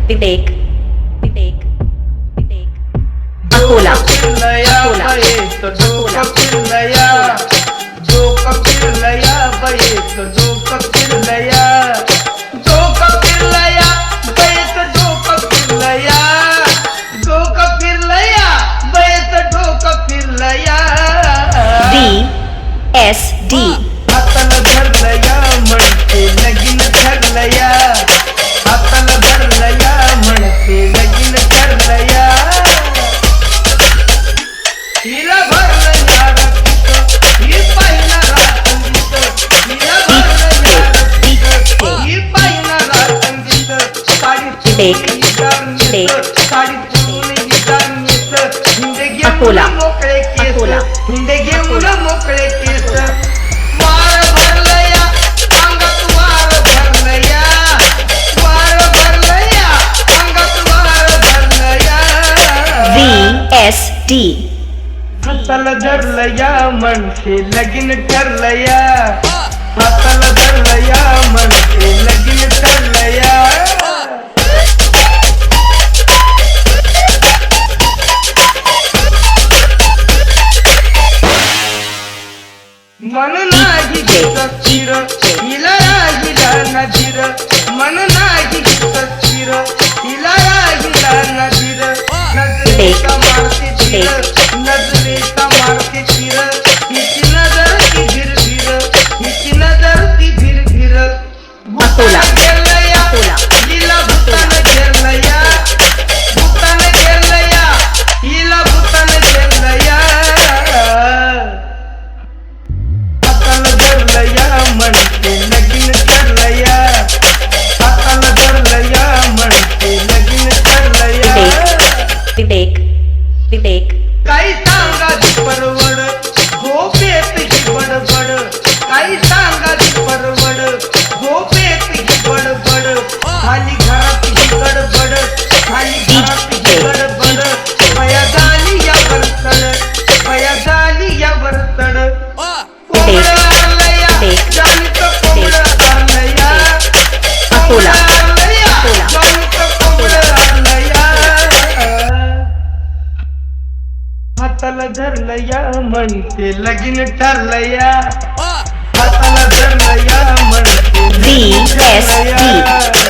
विवेक विवेक विवेक Akola Akola DSD हाताला धरलया म्हणते लगीन ठरलया, हाताला धरलया म्हणते लगीन ठरलया. हिला भरलं यारतीत, ही पहिला रातंगीत, हिला भरलं यारतीत, ही पहिला रातंगीत. साडी चुकून दारणीत, साडी चुकून दारणीत, हिंडे घेऊन मोकळे केस, हिंडे घेऊन मोकळे केस. वार भरलया अंगात, वार भरलया, वार भरलया अंगात, वार भरलया. VSD हाताला धरलया म्हणते लगीन ठरलया, हाताला धरलया म्हणते लगीन ठरलया. मन नाही चिर हिला राहिला नजीर, मन नाही चिर हिला राहिला नजीर. नजरेचा मारते चिर, नजरेचा मारते चिर, हिची नजर ती भिरभिर, हिची नजर ती भिरभिर. भूतानं घेरलया हिला, भूतानं घेरलया, भूतानं घेरलया हिला, भूतानं घेरलया. हाताला धरलया म्हणते लगीन ठरलया, हाताला धरलया म्हणते लगीन ठरलया. विवेक विवेक काही सांगाची परवड, झोपेत ही बडबड, काही सांगाची परवड, झोपेत ही बडबड. खाली घरात ही गडबड, खाली घरात ही गडबड. पया झाली या वरतड, पया झाली या वरतड. कोंबडं आलया जाणीचं, कोंबडं आलया अकोला आलया जाणीचं, कोंबडं आलया. हाताला धरलया म्हणते लगीन ठरलया, हाताला धरलया म्हणते लगीन ठरलया. VSD